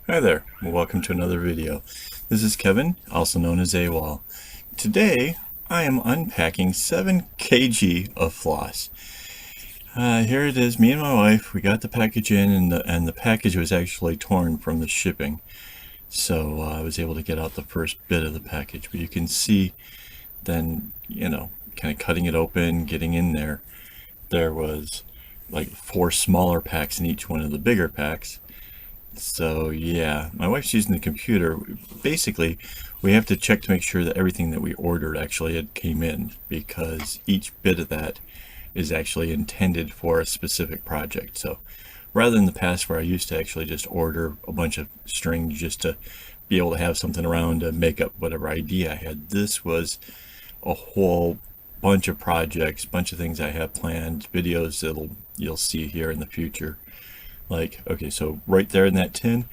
Hi there, welcome to another video. This is Kevin, also known as AKAAWOL. Today, I am unpacking 7 kg of floss. Here it is, me and my wife, we got the package in and the package was actually torn from the shipping. So I was able to get out the first bit of the package, but you can see then, kind of cutting it open, getting in there, there was like 4 smaller packs in each one of the bigger packs. So yeah, my wife's using the computer. Basically, we have to check to make sure that everything that we ordered actually had came in, because each bit of that is actually intended for a specific project. So rather than the past where I used to actually just order a bunch of string just to be able to have something around to make up whatever idea I had, this was a whole bunch of projects, bunch of things I have planned, videos that you'll see here in the future. Like, okay, so right there in that tin,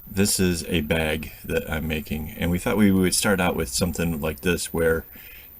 this is a bag that I'm making, and we thought we would start out with something like this where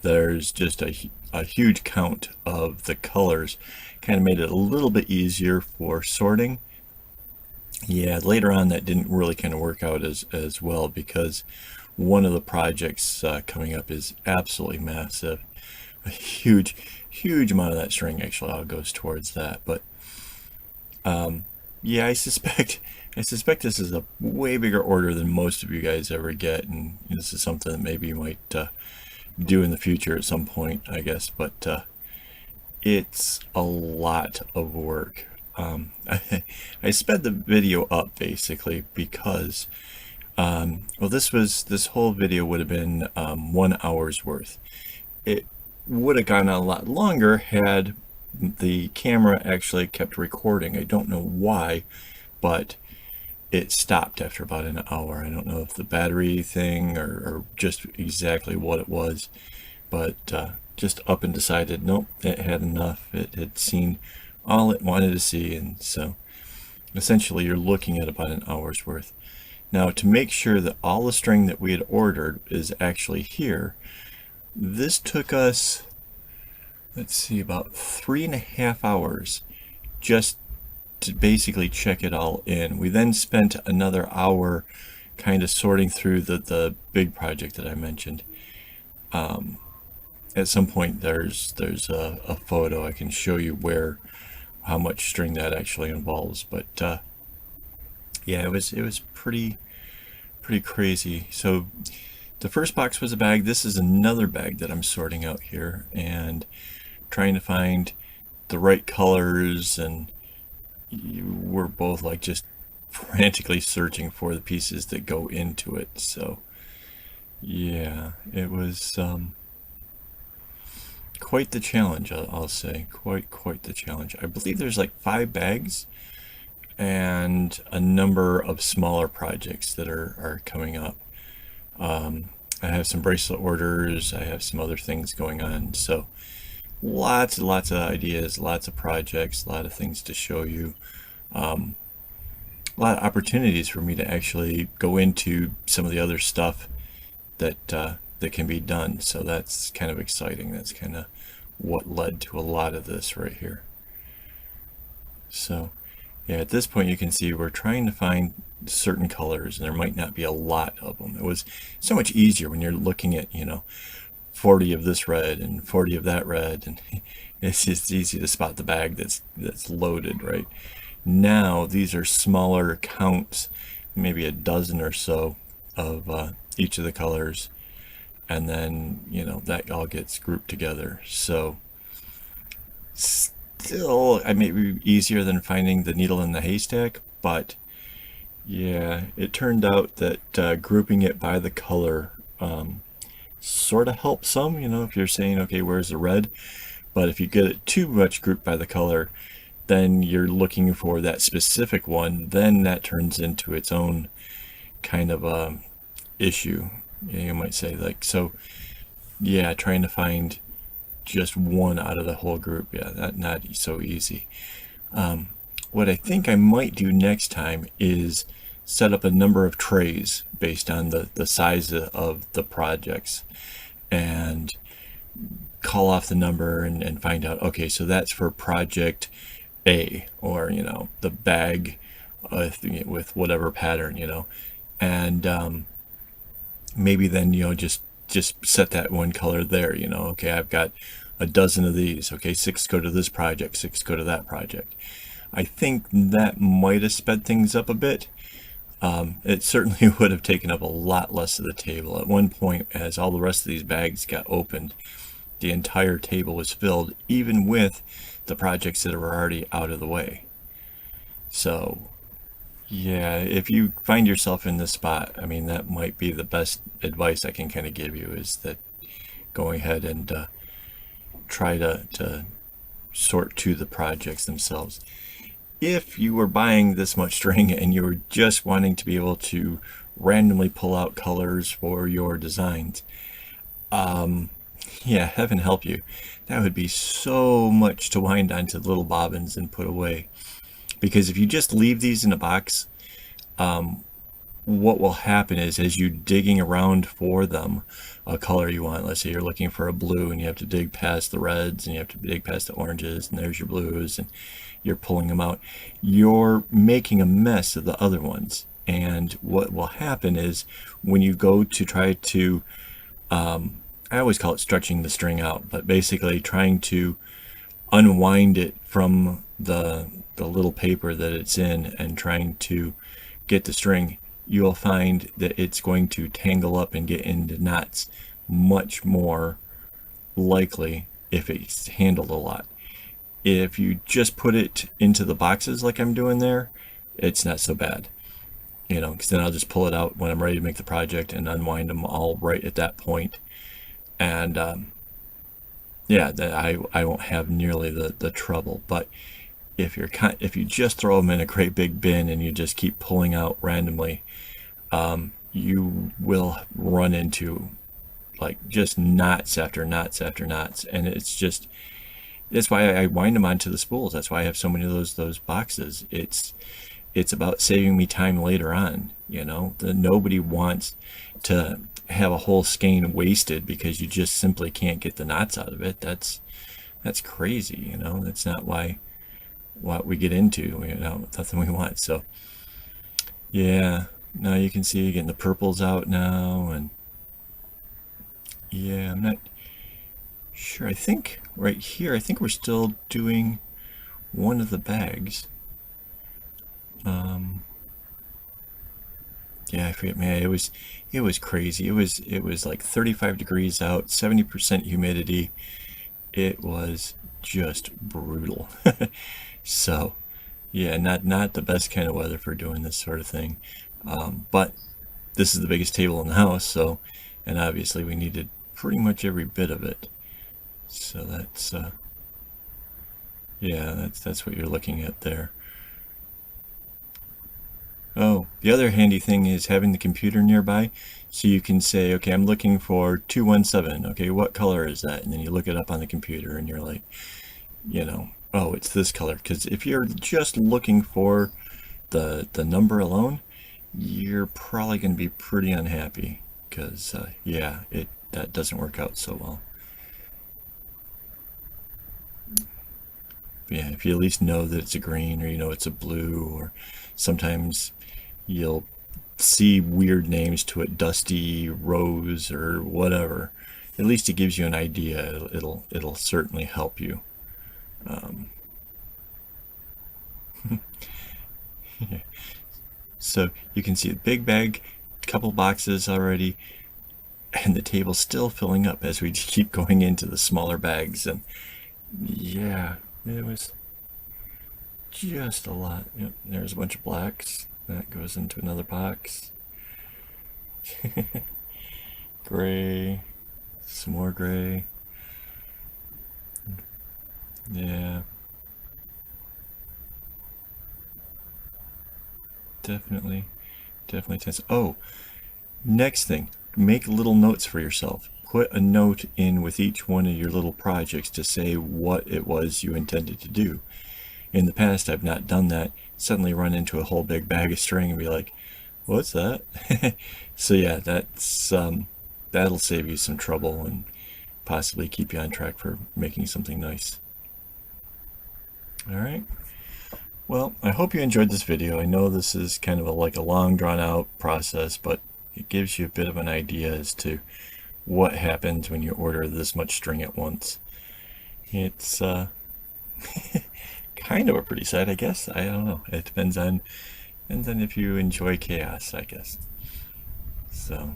there's just a huge count of the colors. Kind of made it a little bit easier for sorting. Yeah, later on that didn't really kind of work out as well, because one of the projects coming up is absolutely massive. A huge amount of that string actually all goes towards that. But yeah, I suspect this is a way bigger order than most of you guys ever get, and this is something that maybe you might do in the future at some point, I guess. But it's a lot of work. I sped the video up basically because, well, this whole video would have been 1 hour's worth. It would have gone a lot longer had the camera actually kept recording. I don't know why, but it stopped after about an hour. I don't know if the battery thing or just exactly what it was, but just up and decided, nope, it had enough. It had seen all it wanted to see, and so essentially you're looking at about an hour's worth. Now, to make sure that all the string that we had ordered is actually here, this took us, let's see, about 3.5 hours just to basically check it all in. We then spent another hour kind of sorting through the big project that I mentioned. At some point there's a photo I can show you how much string that actually involves, but yeah, it was pretty crazy. So the first box was a bag. This is another bag that I'm sorting out here and trying to find the right colors, and we're both like just frantically searching for the pieces that go into it. So yeah, it was quite the challenge, I'll say. Quite the challenge. I believe there's like 5 bags and a number of smaller projects that are coming up. I have some bracelet orders, I have some other things going on, so lots and lots of ideas, lots of projects, a lot of things to show you, a lot of opportunities for me to actually go into some of the other stuff that can be done. So that's kind of exciting. That's kind of what led to a lot of this right here. So yeah, at this point you can see we're trying to find certain colors, and there might not be a lot of them. It was so much easier when you're looking at 40 of this red and 40 of that red, and it's just easy to spot the bag that's loaded. Right now these are smaller counts, maybe a dozen or so of each of the colors, and then that all gets grouped together. So still, I may be easier than finding the needle in the haystack, but yeah, it turned out that grouping it by the color sort of helps some, if you're saying, okay, where's the red? But if you get it too much grouped by the color, then you're looking for that specific one, then that turns into its own kind of issue, you might say. Like, so yeah, trying to find just one out of the whole group, yeah, not so easy. What I think I might do next time is set up a number of trays based on the size of the projects, and call off the number and find out, okay, so that's for project A, or the bag with whatever pattern, and maybe then just set that one color there. Okay, I've got a dozen of these. Okay, 6 go to this project, 6 go to that project. I think that might have sped things up a bit. It certainly would have taken up a lot less of the table. At one point, as all the rest of these bags got opened, the entire table was filled, even with the projects that were already out of the way. So yeah, if you find yourself in this spot, I mean, that might be the best advice I can kind of give you, is that going ahead and try to sort to the projects themselves. If you were buying this much string and you were just wanting to be able to randomly pull out colors for your designs, yeah, heaven help you. That would be so much to wind onto little bobbins and put away. Because if you just leave these in a box, what will happen is, as you digging around for them, a color you want, let's say you're looking for a blue and you have to dig past the reds and you have to dig past the oranges, and there's your blues, and you're pulling them out, you're making a mess of the other ones. And what will happen is, when you go to try to, I always call it stretching the string out, but basically trying to unwind it from the little paper that it's in and trying to get the string, you'll find that it's going to tangle up and get into knots much more likely if it's handled a lot. If you just put it into the boxes like I'm doing there, it's not so bad, because then I'll just pull it out when I'm ready to make the project and unwind them all right at that point. And yeah, I won't have nearly the trouble. But if you just throw them in a great big bin and you just keep pulling out randomly, you will run into like just knots after knots after knots, and that's why I wind them onto the spools. That's why I have so many of those boxes. It's about saving me time later on. Nobody wants to have a whole skein wasted because you just simply can't get the knots out of it. That's crazy. That's not what we get into. Nothing we want. So yeah, now you can see again the purple's out now, and yeah, I'm not sure. I think right here, I think we're still doing one of the bags. Yeah, I forget, man. It was crazy. It was like 35 degrees out, 70% humidity. It was just brutal. So yeah, not the best kind of weather for doing this sort of thing. But this is the biggest table in the house, so, and obviously we needed pretty much every bit of it. So that's yeah, that's what you're looking at there. Oh, the other handy thing is having the computer nearby, so you can say, okay, I'm looking for 217. Okay, what color is that? And then you look it up on the computer and you're like, oh, it's this color. Because if you're just looking for the number alone, you're probably going to be pretty unhappy, because yeah, that doesn't work out so well. Yeah, if you at least know that it's a green, or it's a blue, or sometimes you'll see weird names to it, Dusty Rose or whatever. At least it gives you an idea. It'll certainly help you. Yeah. So you can see a big bag, a couple boxes already, and the table's still filling up as we keep going into the smaller bags. And yeah, it was just a lot. Yep, there's a bunch of blacks. That goes into another box. Gray. Some more gray. Yeah. Definitely tense. Oh, next thing, make little notes for yourself. Put a note in with each one of your little projects to say what it was you intended to do. In the past, I've not done that. Suddenly run into a whole big bag of string and be like, what's that? So yeah, that'll save you some trouble and possibly keep you on track for making something nice. All right. Well, I hope you enjoyed this video. I know this is kind of like a long drawn out process, but it gives you a bit of an idea as to what happens when you order this much string at once. It's kind of a pretty sight, I guess. I don't know. It depends on if you enjoy chaos, I guess. So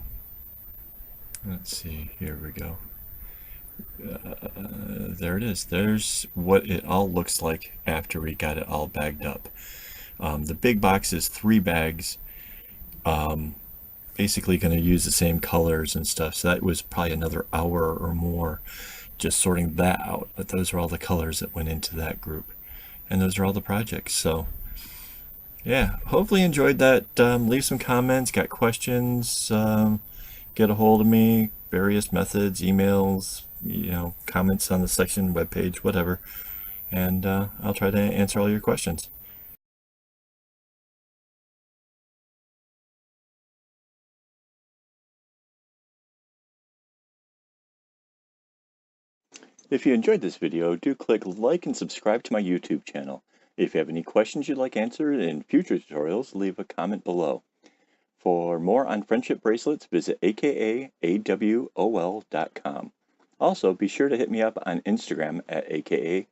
let's see. Here we go. There it is. There's what it all looks like after we got it all bagged up. The big box is 3 bags. Basically going to use the same colors and stuff. So that was probably another hour or more just sorting that out. But those are all the colors that went into that group. And those are all the projects. So yeah, hopefully you enjoyed that. Leave some comments, got questions, get a hold of me, various methods, emails, comments on the section, webpage, whatever. And I'll try to answer all your questions. If you enjoyed this video, do click like and subscribe to my YouTube channel. If you have any questions you'd like answered in future tutorials, leave a comment below. For more on friendship bracelets, visit AKAAWOL.com. Also, be sure to hit me up on Instagram at AKAAWOL.